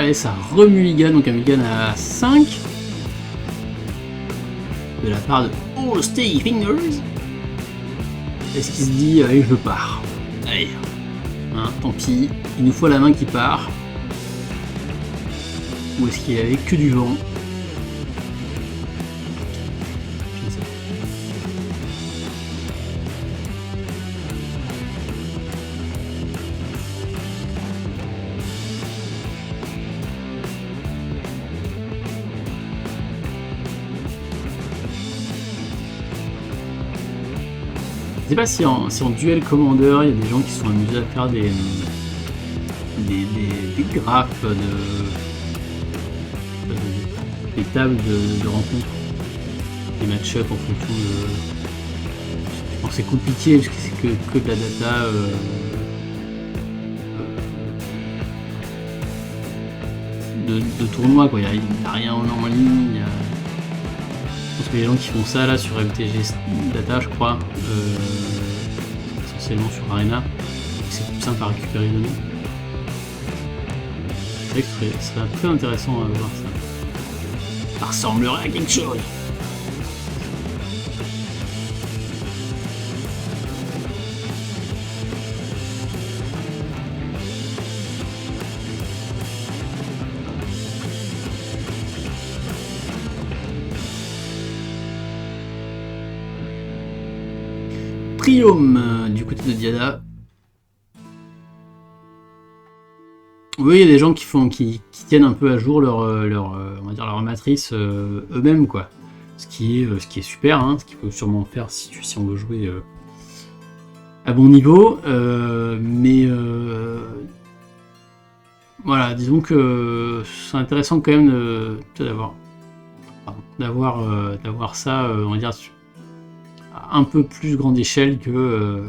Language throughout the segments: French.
Allez, ça remulligan, donc un mulligan à 5. De la part de All Sticky Fingers. Est-ce qu'il se dit, allez, je pars. Allez, hein, tant pis, il nous faut la main qui part. Ou est-ce qu'il avait que du vent? Je ne sais pas. Je sais pas si en duel commander, il y a des gens qui sont amusés à faire des graphes des tables de rencontres, des match-up en fonction de. Je pense que c'est compliqué parce que c'est que de la data. De tournoi, quoi. Il n'y a rien en ligne. Je pense que les gens qui font ça là sur MTG Data, je crois, essentiellement sur Arena, c'est plus simple à récupérer les données. C'est vrai que ce serait très intéressant à voir ça. Ça ressemblerait à quelque chose. Priome du côté de Diada. Oui, il y a des gens qui tiennent un peu à jour on va dire leur matrice eux-mêmes, quoi. Ce qui est super, hein, ce qu'il faut sûrement faire si on veut jouer à bon niveau. Mais voilà, disons que c'est intéressant quand même d'avoir ça, on va dire, à un peu plus grande échelle que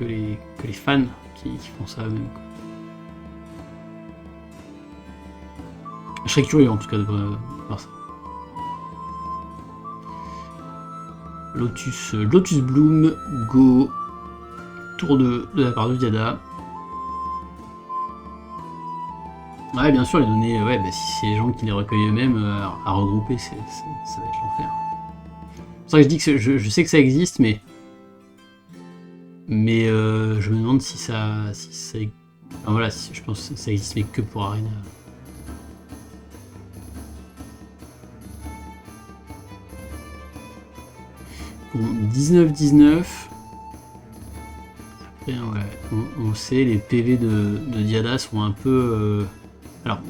les fans qui font ça eux-mêmes. Je serais curieux en tout cas de voir ça. Lotus Bloom, go. Tour de la part de Diada. Ouais, bien sûr, les données, ouais, bah, si c'est les gens qui les recueillent eux-mêmes à regrouper, ça va être l'enfer. C'est vrai que je dis que je sais que ça existe, mais je me demande si ça enfin, voilà, je pense que ça existe, mais que pour Arena. Bon, 19-19. Après, ouais, on sait, les PV de Diada sont un peu... alors,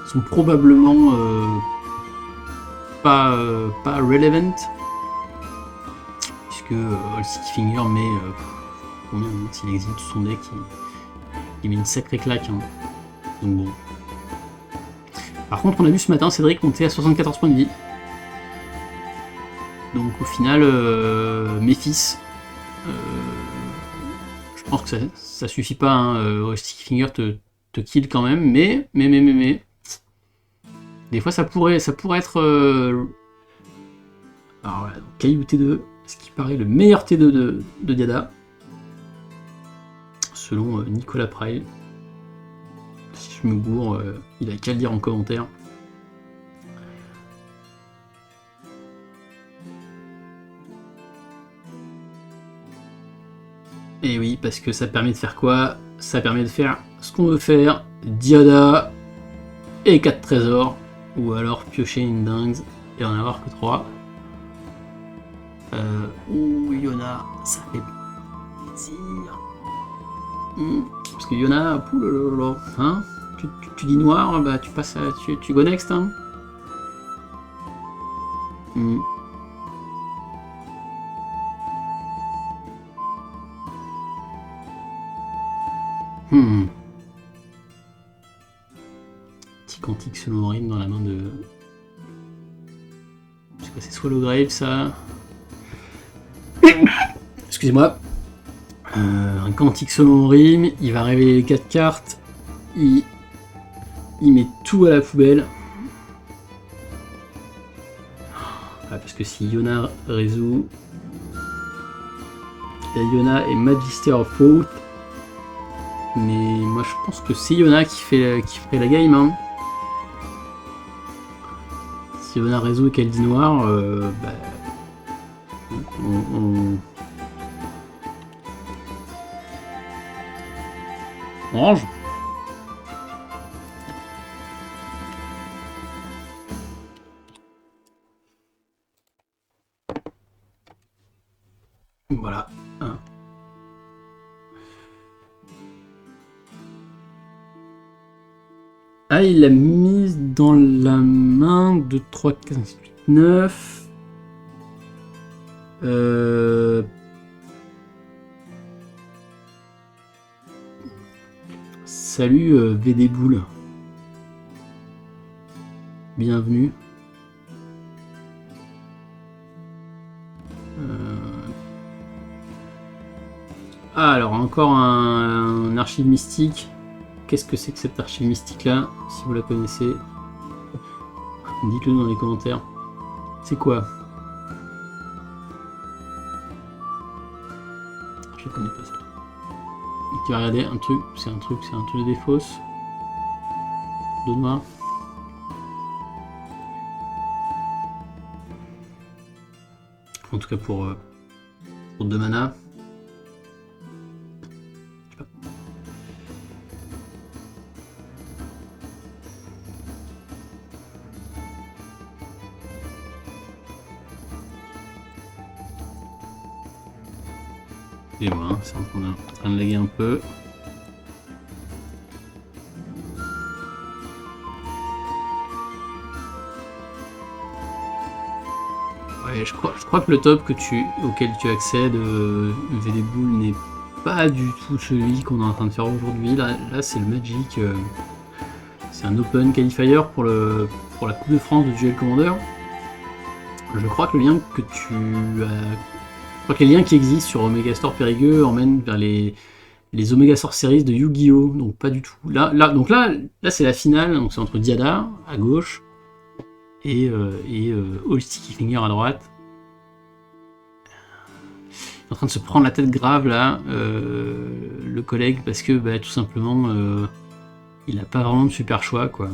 sont probablement pas relevant. Puisque All Sticky Finger met... combien, s'il existe son deck, il met une sacrée claque. Hein. Donc bon. Par contre, on a vu ce matin Cédric monter à 74 points de vie. Donc au final, Méphis, je pense que ça suffit pas, hein, All Sticky Finger te kill quand même, mais des fois ça pourrait être alors voilà, Caillou T2, ce qui paraît le meilleur T2 de Diada, selon Nicolas Prail. Si je me gourre, il a qu'à le dire en commentaire. Et oui, parce que ça permet de faire quoi? Ça permet de faire ce qu'on veut faire, Diada et 4 trésors, ou alors piocher une dingue et en avoir que 3. Ouh, Yona, ça fait plaisir. Parce que Yona, poulalala, hein, tu dis noir, bah tu passes tu go next, hein. Petit quantique selon rime dans la main de... Je sais pas, c'est Swallow Grave ça. Excusez-moi. Un quantique selon rime, il va révéler les 4 cartes. Il met tout à la poubelle. Ah, parce que si Yona résout... Il y a Yona et Magister of Fault. Mais moi je pense que c'est Yona qui ferait la game. Hein. Si Yona réseau et qu'elle dit noir, bah, on range. Voilà. Ah, il l'a mise dans la main de 3, 15, 8, 9. Salut VD Boule. Bienvenue. Ah, alors encore un archive mystique. Qu'est-ce que c'est que cette archive mystique là? Si vous la connaissez, dites-le dans les commentaires. C'est quoi? Je connais pas ça. Et tu vas regarder un truc, c'est un truc de défausse. De noir. En tout cas pour 2 mana. Et voilà, c'est en train de laguer un peu. Ouais, je crois que le top auquel tu accèdes, VD Bull, n'est pas du tout celui qu'on est en train de faire aujourd'hui. Là c'est le Magic. C'est un Open Qualifier pour la Coupe de France de Duel Commander. Je crois que le lien que je crois que les liens qui existent sur Omega Store Périgueux emmènent vers les Omega Store Series de Yu-Gi-Oh! Donc pas du tout. Là c'est la finale, donc c'est entre Diada à gauche et All Sticky Finger à droite. Il est en train de se prendre la tête grave là, le collègue, parce que bah, tout simplement il n'a pas vraiment de super choix quoi.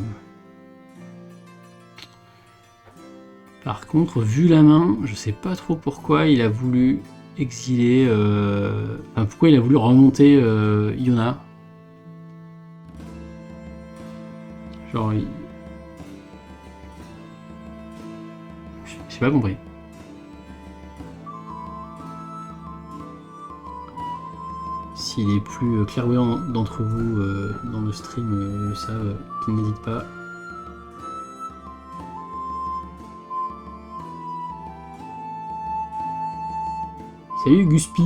Par contre, vu la main, je sais pas trop pourquoi il a voulu exiler. Enfin, pourquoi il a voulu remonter Yona. Genre. J'ai pas compris. Si les plus clairvoyants d'entre vous dans le stream le savent, qu'ils n'hésitent pas. Salut Guspi.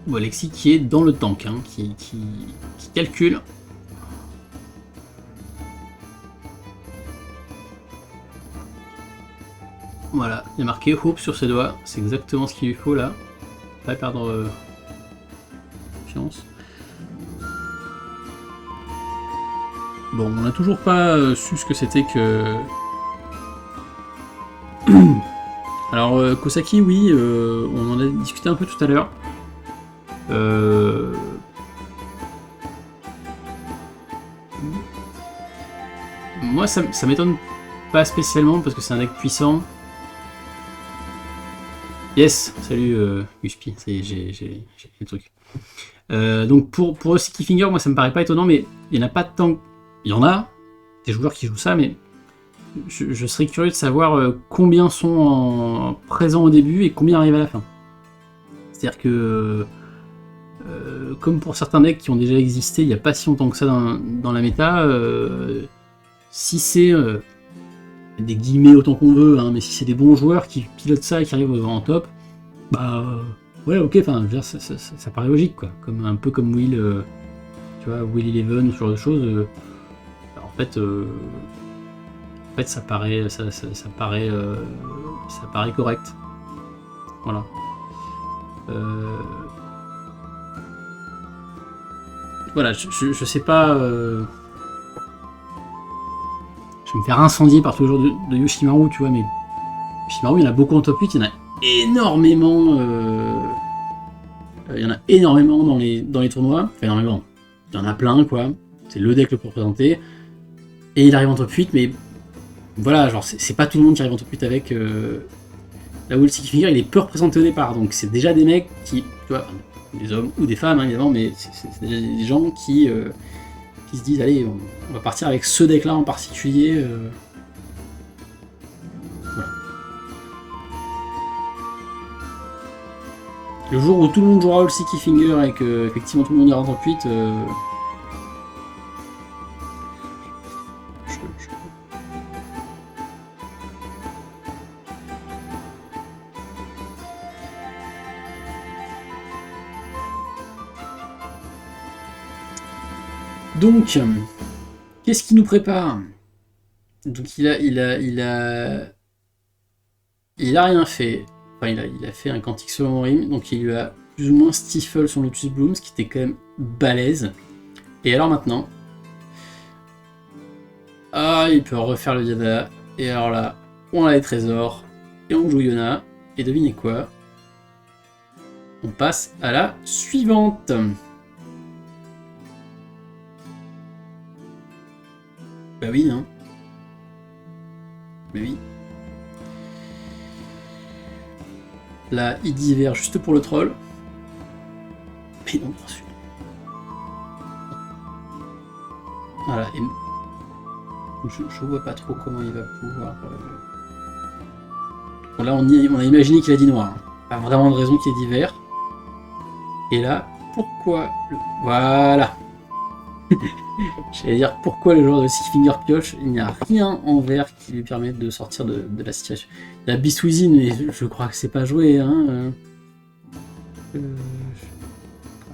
Bon, Alexis qui est dans le tank, hein, qui calcule. Voilà, il y a marqué Hope sur ses doigts, c'est exactement ce qu'il lui faut là. Pas perdre confiance. Bon, on n'a toujours pas su ce que c'était que... Alors, Kosaki, oui, on en a discuté un peu tout à l'heure. Moi, ça m'étonne pas spécialement parce que c'est un deck puissant. Yes, salut Guspi, j'ai le truc. Donc pour Sticky Finger, moi ça me paraît pas étonnant, mais il n'y en a pas tant. Il y en a des joueurs qui jouent ça, mais je serais curieux de savoir combien sont présents au début et combien arrivent à la fin. C'est-à-dire que comme pour certains decks qui ont déjà existé il n'y a pas si longtemps que ça dans la méta, si c'est des guillemets autant qu'on veut, hein, mais si c'est des bons joueurs qui pilotent ça et qui arrivent en top, bah ouais ok, enfin ça paraît logique quoi, un peu comme Will, tu vois, Will Eleven, ce genre de choses. En fait ça paraît correct. Voilà. Voilà, je sais pas. Je me faire incendier par tous les joueurs de Yoshimaru, tu vois, mais Yoshimaru, il y en a beaucoup en top 8, il y en a énormément, dans les tournois, enfin énormément, il y en a plein, quoi, c'est le deck le plus représenté, et il arrive en top 8, mais voilà, genre, c'est pas tout le monde qui arrive en top 8 avec... Là où le Sticky Finger, il est peu représenté au départ, donc c'est déjà des mecs qui, tu vois, des hommes ou des femmes, hein, évidemment, mais c'est déjà des gens qui se disent, allez, on va partir avec ce deck-là en particulier. Voilà. Le jour où tout le monde jouera au Sticky Finger et que, effectivement, tout le monde ira en top 8, Donc, qu'est-ce qui nous prépare? Donc il a rien fait. Enfin, il a fait un Cantique sur Morim, donc il lui a plus ou moins stifle son Lotus Bloom, ce qui était quand même balèze. Et alors maintenant, il peut refaire le Diada. Et alors là, on a les trésors, et on joue Yona. Et devinez quoi? On passe à la suivante. Bah oui, hein. Mais oui. Là, il dit vert juste pour le troll. Mais non, bien sûr. Voilà, et... Je vois pas trop comment il va pouvoir... Bon, là, on a imaginé qu'il a dit noir. Pas vraiment de raison qu'il ait dit vert. Et là, pourquoi le... Voilà. J'allais dire pourquoi le joueur de Sticky Finger pioche, il n'y a rien en vert qui lui permette de sortir de la situation. Il y a Beast Within, mais je crois que c'est pas joué. Hein. Une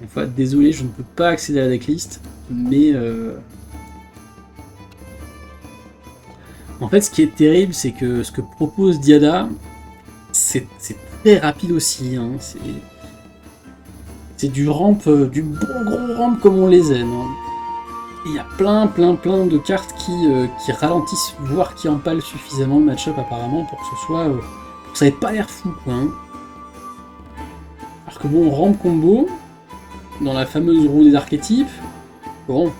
fois, désolé, je ne peux pas accéder à la decklist, mais en fait, ce qui est terrible, c'est que ce que propose Diada, c'est très rapide aussi. Hein. C'est du ramp, du bon gros ramp comme on les aime. Hein. Il y a plein de cartes qui ralentissent, voire qui empalent suffisamment le match-up apparemment pour que ce soit... pour que ça ait pas l'air fou, quoi. Hein. Alors que bon, ramp combo, dans la fameuse roue des archétypes, bon...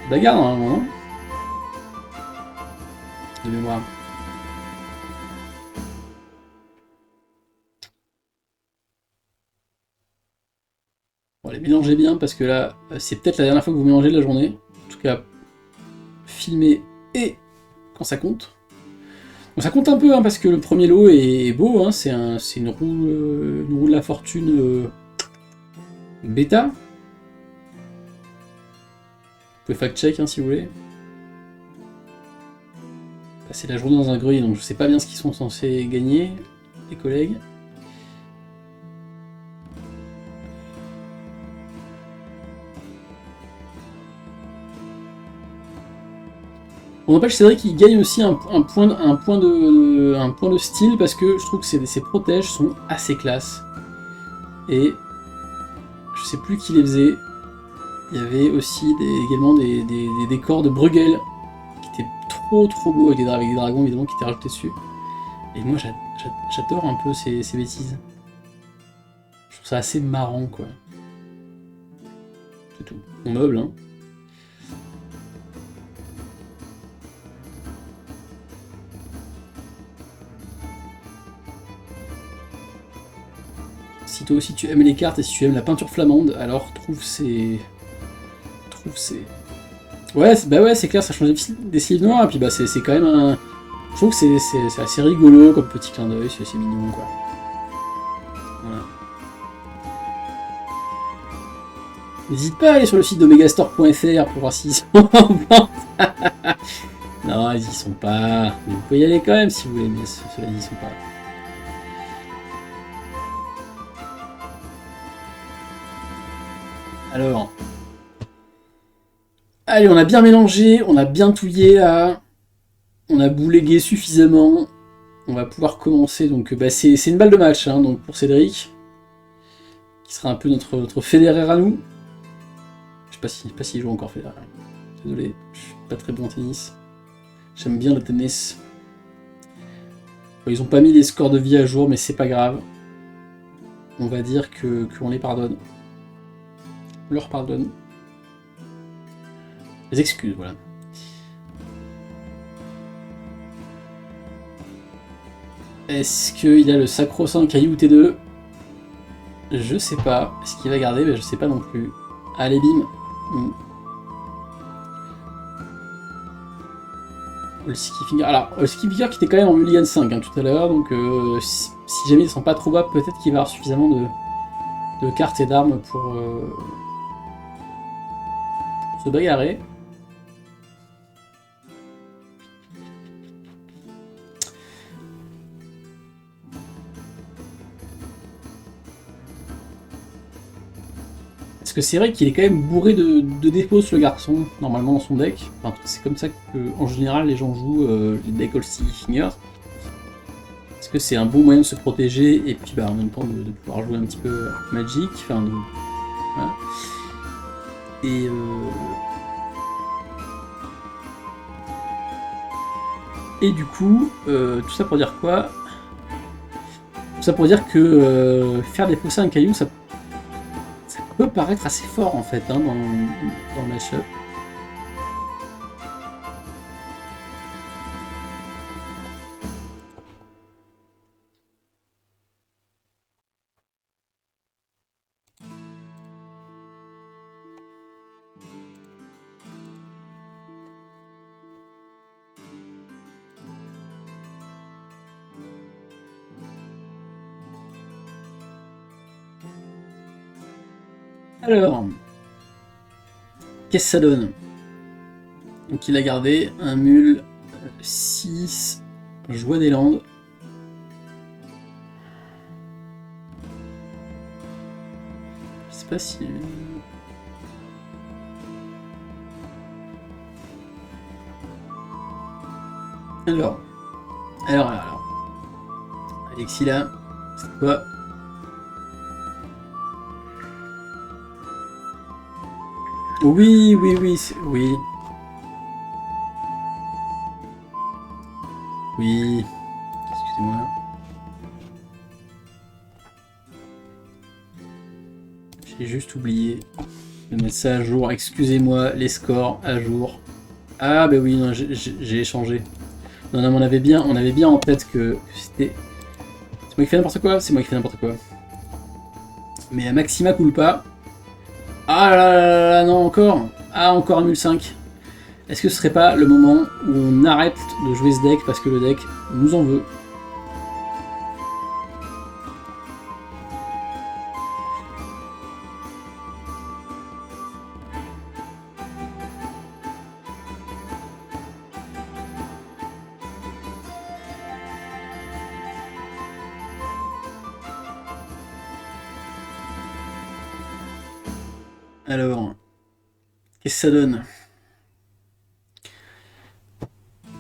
Bagarre normalement, hein. De mémoire. Bon, les mélangez bien parce que là, c'est peut-être la dernière fois que vous mélangez de la journée. En tout cas, filmer et quand ça compte. Bon, ça compte un peu hein, parce que le premier lot est beau. Hein, c'est une roue de la fortune bêta. Vous pouvez fact-check hein, si vous voulez. Passer la journée dans un grenier, donc je sais pas bien ce qu'ils sont censés gagner, les collègues. On empêche Cédric qui gagne aussi un point de style parce que je trouve que ses protèges sont assez classe. Et je sais plus qui les faisait. Il y avait aussi également des décors de Bruegel qui étaient trop beaux avec des dragons évidemment qui étaient rajoutés dessus. Et moi j'adore un peu ces bêtises. Je trouve ça assez marrant quoi. C'est tout. On meuble hein. Si toi aussi tu aimes les cartes et si tu aimes la peinture flamande, alors trouve ces... Ouais, c'est clair, ça change des sleeves noirs, et puis bah c'est quand même un... Je trouve que c'est assez rigolo comme petit clin d'œil, c'est assez mignon quoi. Voilà. N'hésite pas à aller sur le site d'omegastore.fr pour voir s'ils sont en vente. Non, ils y sont pas. Mais vous pouvez y aller quand même si vous voulez, mais ceux-là ils y sont pas. Alors, allez, on a bien mélangé, on a bien touillé là, on a boulégué suffisamment, on va pouvoir commencer. Donc, bah, c'est une balle de match hein, donc pour Cédric, qui sera un peu notre Federer à nous. Je sais pas s'il joue encore Federer. Désolé, je suis pas très bon au tennis. J'aime bien le tennis. Bon, ils ont pas mis les scores de vie à jour, mais c'est pas grave. On va dire qu'on les pardonne. On leur pardonne. Les excuses, voilà. Est-ce qu'il a le sacro-saint caillou T2? Je sais pas. Est-ce qu'il va garder? Je sais pas non plus. Allez, bim. Holski Finger. Alors, Holski Finger qui était quand même en Mulligan 5 tout à l'heure, donc si jamais ils sont pas trop bas, peut-être qu'il va avoir suffisamment de cartes et d'armes pour se bagarrer. Parce que c'est vrai qu'il est quand même bourré de dépose le garçon, normalement dans son deck. Enfin, c'est comme ça que, en général, les gens jouent les decks Holski Finger. Parce que c'est un bon moyen de se protéger et puis en même temps de pouvoir jouer un petit peu Magic. Enfin, voilà. Et du coup, tout ça pour dire quoi? Tout ça pour dire que faire défausser un caillou, ça peut paraître assez fort en fait dans le match-up. Alors, qu'est-ce que ça donne? Donc il a gardé un mule 6, Joie des Landes. Je sais pas si... Alors. Alexis là, c'est quoi? Oui. Oui. Excusez-moi. J'ai juste oublié de mettre ça à jour. Excusez-moi, les scores à jour. Ah bah oui, non, j'ai échangé. Non, on avait bien en tête que c'était... C'est moi qui fais n'importe quoi? C'est moi qui fais n'importe quoi. Mais Maxima Culpa... Ah là, non, encore. Ah, encore un mule 5. Est-ce que ce serait pas le moment où on arrête de jouer ce deck parce que le deck nous en veut? Alors, qu'est-ce que ça donne?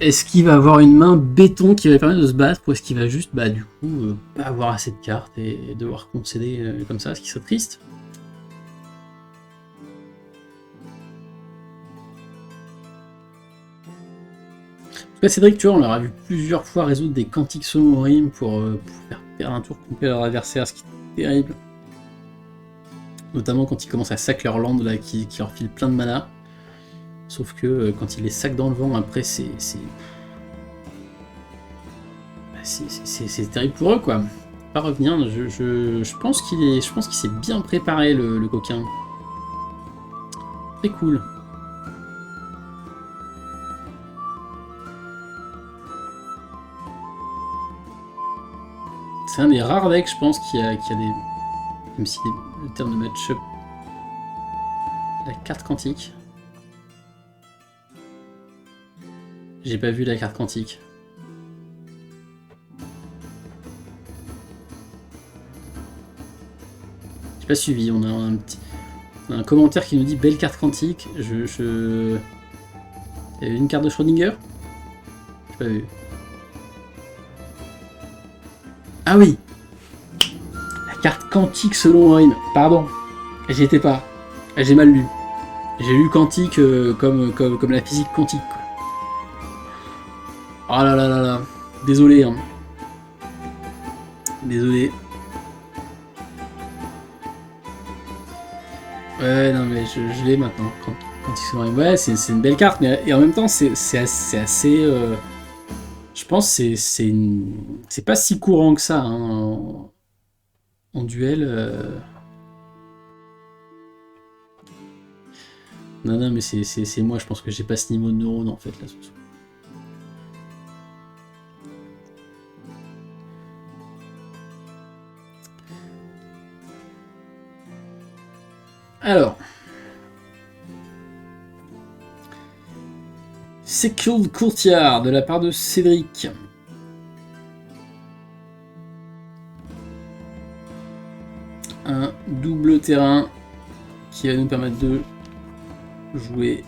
Est-ce qu'il va avoir une main béton qui va lui permettre de se battre, ou est-ce qu'il va juste, du coup, pas avoir assez de cartes et devoir concéder comme ça, ce qui serait triste? En tout cas, Cédric, tu vois, on leur a vu plusieurs fois résoudre des quantiques selon Rim pour faire perdre un tour complet à leur adversaire, ce qui est terrible. Notamment quand ils commencent à sac leur land là, qui leur file plein de mana. Sauf que quand ils les sac dans le vent, après c'est terrible pour eux quoi. Pas revenir, je pense qu'il s'est bien préparé le coquin. Très cool. C'est un des rares decks, je pense, qui a des... Même si le terme de match-up... La carte quantique. J'ai pas vu la carte quantique. J'ai pas suivi, on a un commentaire qui nous dit belle carte quantique. Il y avait une carte de Schrödinger? J'ai pas vu. Ah oui! La carte quantique selon Rim. Pardon. J'y étais pas. J'ai mal lu. J'ai lu quantique comme la physique quantique, quoi. Oh là là là là. Désolé, hein. Désolé. Ouais, non, mais je l'ai maintenant. Quand ils sont arrivés. Ouais, c'est une belle carte, mais et en même temps, c'est assez. Je pense que c'est pas si courant que ça, hein, en duel. Non, non, mais c'est moi, je pense que j'ai pas ce niveau de neurone en fait là. Alors. Secured Courtyard de la part de Cédric. Un double terrain qui va nous permettre de jouer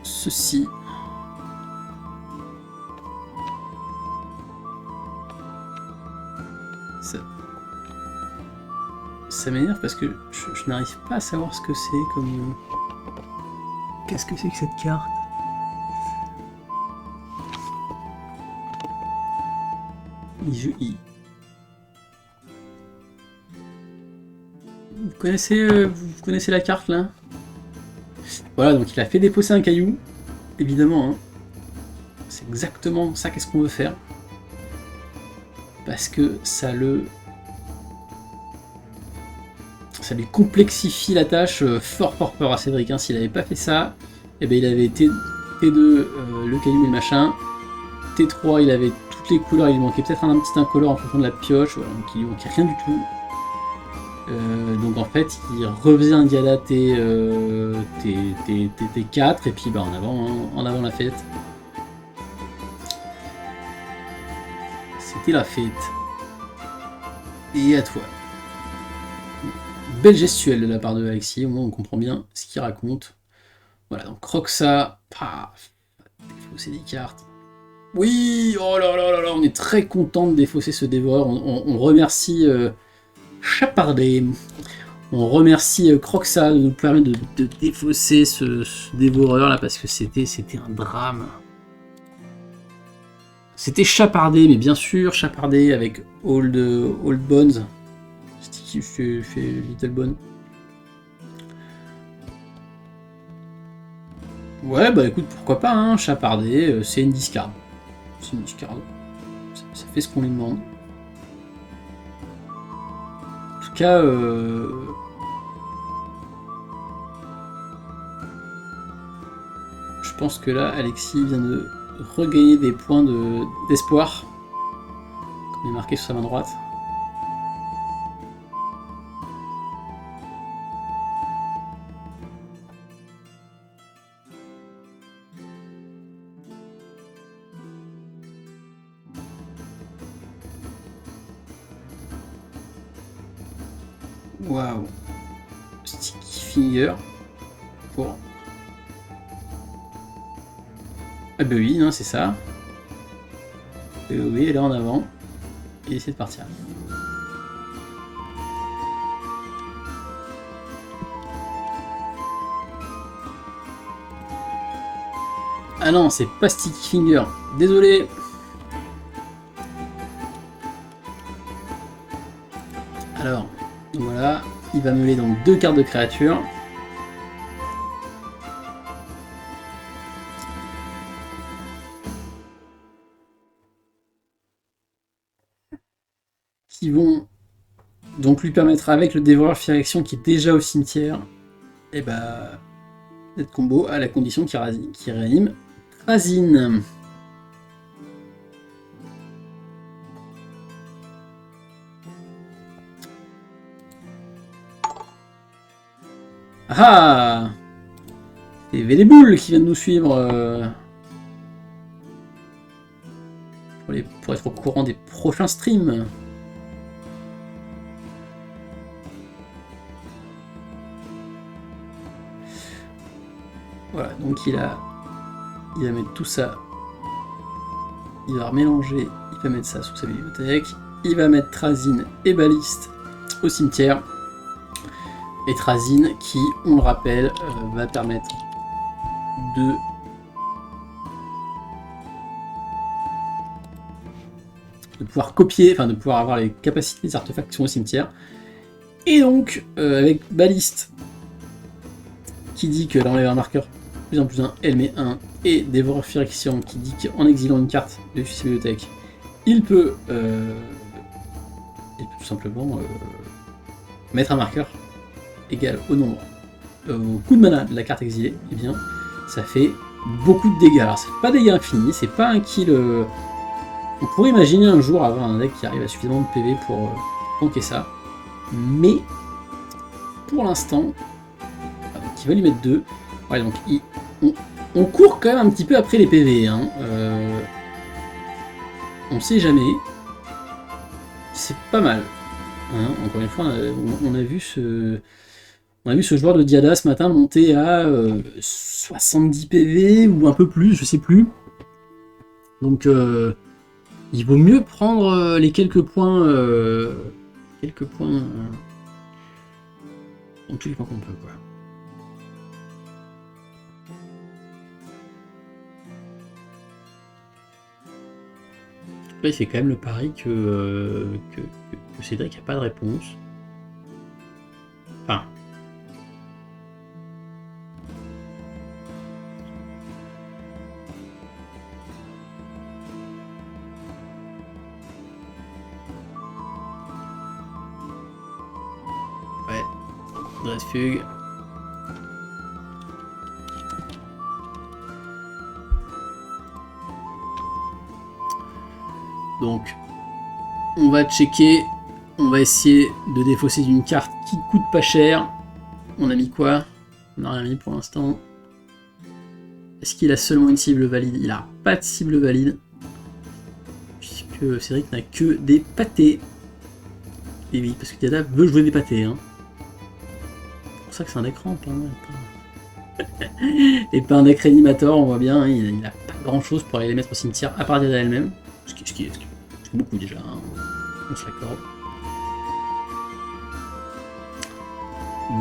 ceci. Ça m'énerve parce que je n'arrive pas à savoir ce que c'est comme... Qu'est-ce que c'est que cette carte? Vous connaissez la carte là? Voilà, donc il a fait déposer un caillou, évidemment. Hein. C'est exactement ça qu'est-ce qu'on veut faire. Parce que ça lui complexifie la tâche fort peur à Cédric. Hein. S'il n'avait pas fait ça, eh ben, il avait été T2 le caillou et le machin. T3 il avait toutes les couleurs, il manquait peut-être un petit incolore en fonction de la pioche, voilà, donc il manquait rien du tout. Donc en fait il refaisait un Diada T4 et puis bah, en avant la fête. C'était la fête. Et à toi. Belle gestuelle de la part de Alexis, au moins on comprend bien ce qu'il raconte. Voilà, donc Roxa, paf, défausser des cartes. Oui, oh là là là là, on est très content de défausser ce dévoreur. On remercie Chapardé. On remercie Croxa de nous permettre de défausser ce dévoreur là parce que c'était un drame. C'était Chapardé, mais bien sûr Chapardé avec Old Bones. Sticky fait Little Bone. Ouais, bah écoute, pourquoi pas, hein, Chapardé, c'est une discard. C'est une discard. Ça fait ce qu'on lui demande. En tout cas, je pense que là, Alexis vient de regagner des points d'espoir. Comme il est marqué sur sa main droite. Waouh. Sticky Finger. Pour... Ah bah oui, non, c'est ça. Oui, elle est en avant. Et essaie de partir. Ah non, c'est pas Sticky Finger. Désolé. Alors, voilà. Il va meuler donc 2 cartes de créature. Qui vont donc lui permettre, avec le dévoreur Phyrexian qui est déjà au cimetière, et bah, d'être combo à la condition qu'il réanime Trazyn. Ah, c'est Véléboules qui vient de nous suivre pour être au courant des prochains streams. Voilà, donc il va mettre tout ça. Il va remélanger, il va mettre ça sur sa bibliothèque. Il va mettre Trazyn et Baliste au cimetière. Etrazine qui, on le rappelle, va permettre de pouvoir copier, enfin de pouvoir avoir les capacités des artefacts qui sont au cimetière. Et donc, avec Baliste, qui dit que d'enlever un marqueur plus 1/+1, elle met 1, et Dévoreur Phyrexian qui dit qu'en exilant une carte de sa bibliothèque, il peut tout simplement mettre un marqueur égal au nombre, au coup de mana de la carte exilée, et bien ça fait beaucoup de dégâts. Alors c'est pas des dégâts infinis, c'est pas un kill. On pourrait imaginer un jour avoir un deck qui arrive à suffisamment de PV pour tanker ça, mais pour l'instant, il va lui mettre 2. Ouais, donc on court quand même un petit peu après les PV. Hein. On sait jamais. C'est pas mal. Hein. Encore une fois, on a vu ce joueur de Diada ce matin monter à 70 PV ou un peu plus, je sais plus. Donc il vaut mieux prendre les quelques points. En tous les points qu'on peut, quoi. Là, il fait quand même le pari que Cédric n'a pas de réponse. Enfin. Ouais. Dressfugue. Donc, on va checker, on va essayer de défausser d'une carte qui coûte pas cher. On a mis quoi? On n'a rien mis pour l'instant. Est-ce qu'il a seulement une cible valide? Il n'a pas de cible valide. Puisque Cédric n'a que des pâtés. Et oui, parce que Diada veut jouer des pâtés. Hein. C'est pour ça que c'est un deck ramp. Hein. Et pas un deck réanimator, on voit bien. Hein, il n'a pas grand chose pour aller les mettre au cimetière, à part Diada elle-même. Ce qui est beaucoup déjà, hein. On se l'accorde.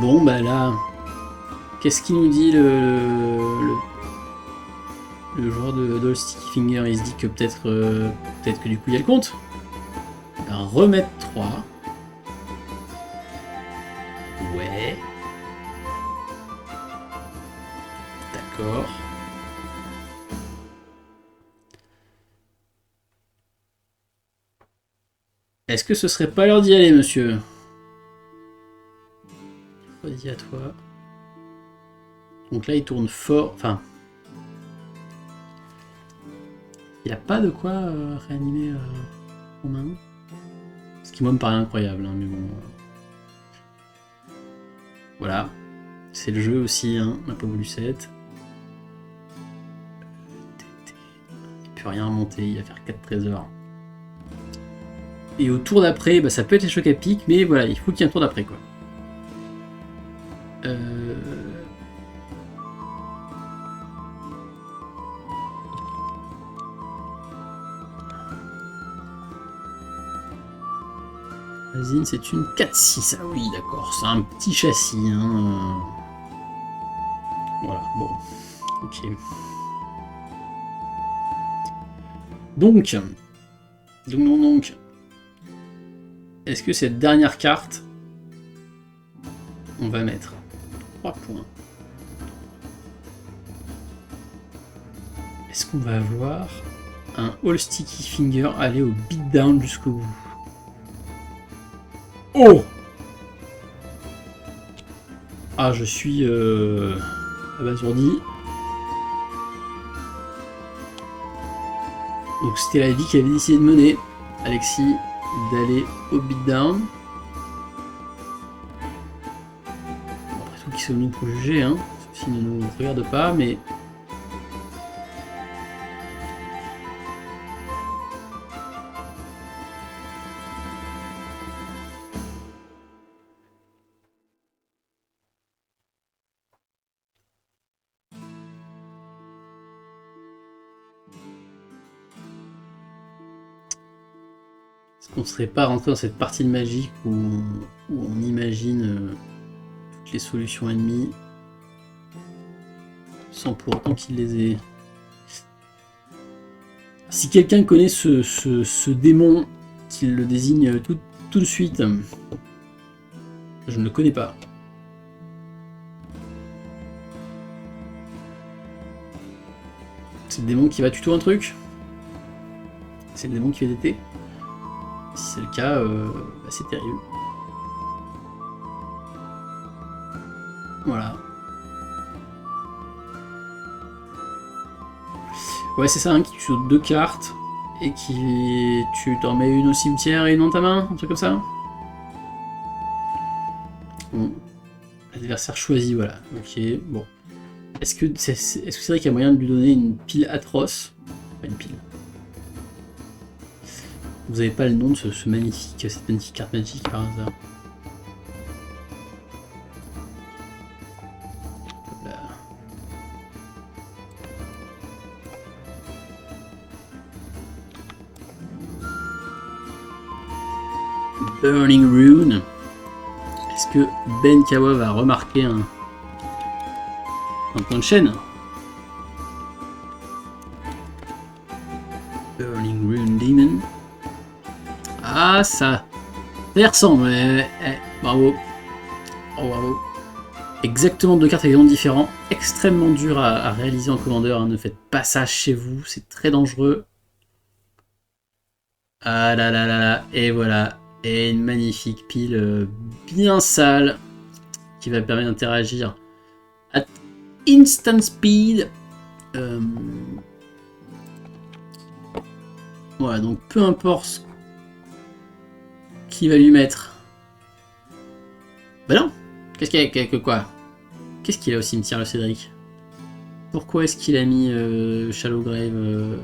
Bon bah là, qu'est-ce qu'il nous dit le joueur de Sticky Finger? Il se dit que peut-être que du coup il y a le compte. Il va remettre 3. Ouais. D'accord. Est-ce que ce serait pas l'heure d'y aller, monsieur? Vas-y à toi. Donc là, il tourne fort. Enfin, il a pas de quoi réanimer en main. Ce qui, moi, me paraît incroyable, hein, mais bon. Voilà. C'est le jeu aussi, hein, on n'a pas voulu 7. Il peut rien remonter, il va faire 4 trésors. Et au tour d'après, bah, ça peut être les chocs à pic, mais voilà, il faut qu'il y ait un tour d'après, quoi. Azine, c'est une 4-6. Ah oui, d'accord, c'est un petit châssis. Hein. Voilà, bon. Ok. Donc. Est-ce que cette dernière carte, on va mettre 3 points. Est-ce qu'on va avoir un All Sticky Finger aller au beatdown jusqu'au bout? Oh! Ah, je suis abasourdi. Donc c'était la vie qui avait décidé de mener Alexis d'aller au beatdown. Après tout, qui sommes-nous pour juger, hein? Ceci ne nous regarde pas, mais. Est-ce qu'on serait pas rentré dans cette partie de Magic où on imagine toutes les solutions ennemies. Sans pour autant qu'il les ait. Si quelqu'un connaît ce démon, qu'il le désigne tout de suite. Je ne le connais pas. C'est le démon qui va tuto un truc? C'est le démon qui va d'été? Si c'est le cas, bah c'est terrible. Voilà. Ouais, c'est ça, hein, qui tue sur 2 cartes et qui tu t'en mets une au cimetière et une dans ta main, un truc comme ça. Bon. L'adversaire choisi, voilà. Ok, bon. Est-ce que c'est vrai qu'il y a moyen de lui donner une pile atroce? Pas une pile. Vous avez pas le nom de cette magnifique carte magique par hasard? Voilà. Burning Rune. Est-ce que Ben Kawa va remarquer un point de chaîne? Burning Rune Demon. Ah, ça y ressemble, mais bravo. Oh, bravo. Exactement 2 cartes avec des noms différents. Extrêmement dur à réaliser en commandeur. Hein. Ne faites pas ça chez vous, c'est très dangereux. Ah là là là là. Et voilà. Et une magnifique pile bien sale qui va permettre d'interagir à instant speed. Voilà, donc peu importe ce qu'il va lui mettre. Bah non. Qu'est-ce qu'il y a quoi? Qu'est-ce qu'il a au cimetière, le Cédric? Pourquoi est-ce qu'il a mis Shallow Grave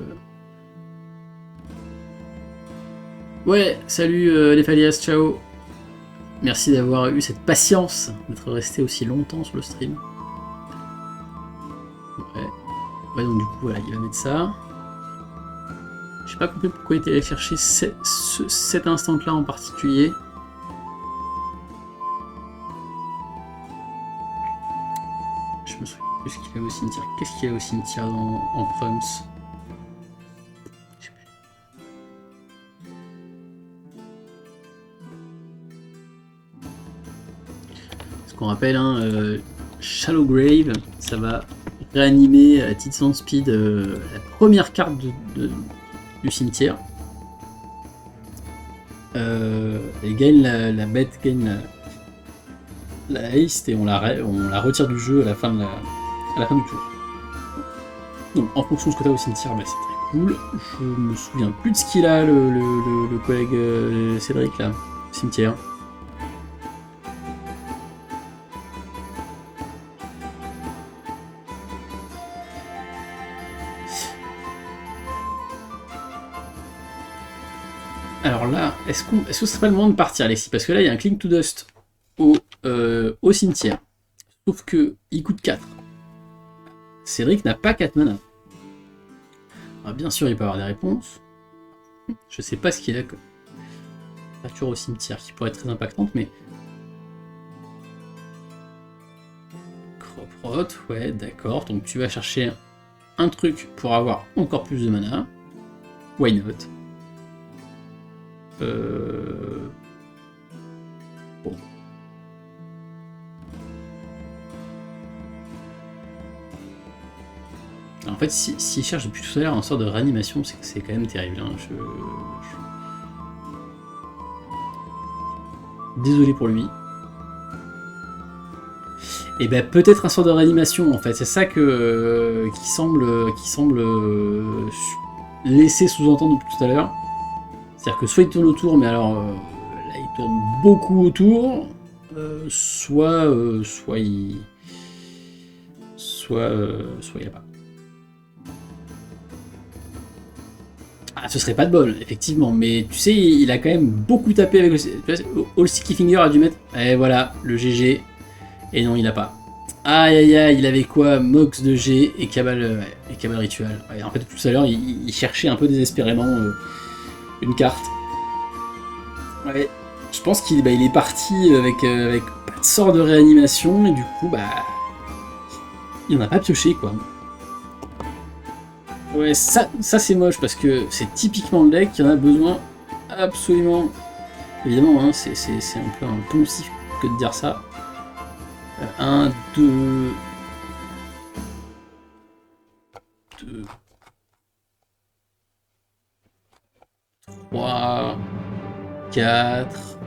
Ouais, salut les Falias, ciao. Merci d'avoir eu cette patience d'être resté aussi longtemps sur le stream. Ouais, donc du coup, voilà, il va mettre ça. J'ai pas compris pourquoi il était allé chercher cet instant-là en particulier. Je me souviens plus ce qu'il a au cimetière. Qu'est-ce qu'il y a au cimetière en Prums? Ce qu'on rappelle, hein, Shallow Grave, ça va réanimer à titre sans speed la première carte du cimetière. Et gagne la bête, gagne la haste et on la retire du jeu à la fin du tour. Donc en fonction de ce que tu as au cimetière, bah, c'est très cool. Je me souviens plus de ce qu'il a le collègue Cédric là, au cimetière. Alors là, est-ce que ce serait pas le moment de partir, Alexis? Parce que là, il y a un Cling to Dust au cimetière. Sauf que il coûte 4. Cédric n'a pas 4 mana. Alors, bien sûr, il peut avoir des réponses. Je sais pas ce qu'il a comme créature au cimetière qui pourrait être très impactante, mais... Croprot, ouais, d'accord. Donc tu vas chercher un truc pour avoir encore plus de mana. Why not? Bon. En fait, s'il cherche depuis tout à l'heure un sort de réanimation, c'est quand même terrible. Hein. Désolé pour lui. Et ben peut-être un sort de réanimation en fait. C'est ça qui semble laisser sous-entendre depuis tout à l'heure. C'est-à-dire que soit il tourne autour, mais alors là il tourne beaucoup autour, soit il a pas. Ah, ce serait pas de bol, effectivement, mais tu sais, il a quand même beaucoup tapé avec le All Sticky Finger a dû mettre. Et voilà, le GG. Et non, il a pas. Aïe aïe aïe, il avait quoi? Mox de G et Cabal Ritual. Ouais, en fait, tout à l'heure, il cherchait un peu désespérément une carte. Ouais. Je pense qu'il il est parti avec pas de sort de réanimation, et du coup, il en a pas pioché, quoi. Ouais, ça c'est moche, parce que c'est typiquement le deck qui en a besoin absolument. Évidemment, hein, c'est un peu un poncif que de dire ça. 1, 2... 3... 4...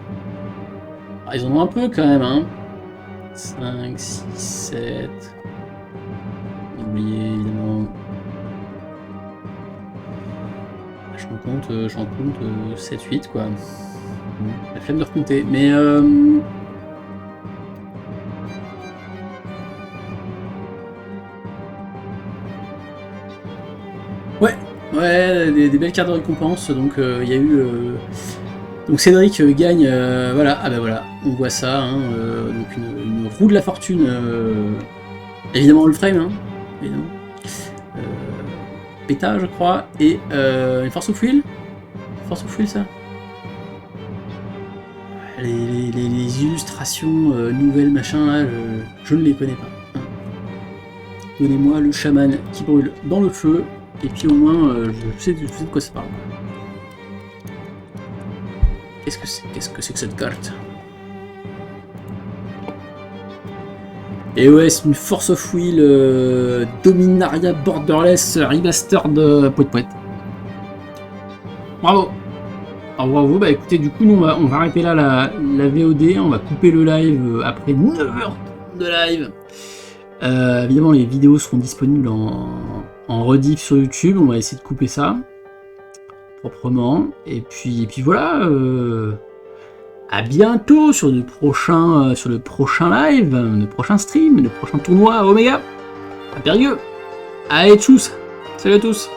Ah, ils en ont un peu quand même, hein. 5, 6, 7... Oublié, évidemment. J'en compte 7, 8, quoi. La flemme de recompter. Mais... Ouais, des belles cartes de récompense. Donc il y a eu... Donc Cédric gagne... voilà, ah bah voilà, on voit ça. Hein, donc une roue de la fortune. Évidemment all frame, hein, évidemment. Péta, je crois. Et une force of will. Force of will, ça. Les illustrations nouvelles, machin, là, je ne les connais pas. Hein. Donnez-moi le chaman qui brûle dans le feu. Et puis au moins, je sais de quoi ça parle. Qu'est-ce que c'est que cette carte? Et ouais, c'est une Force of Will Dominaria Borderless Remastered poète. Bravo. Alors bravo, bah écoutez, du coup, nous, on va arrêter là la VOD, on va couper le live après 9 heures de live. Évidemment, les vidéos seront disponibles en rediff sur YouTube, on va essayer de couper ça proprement. Et puis voilà, à bientôt sur le prochain live, le prochain stream, le prochain tournoi à Omega, à Périgueux. Allez, tchuss, salut à tous.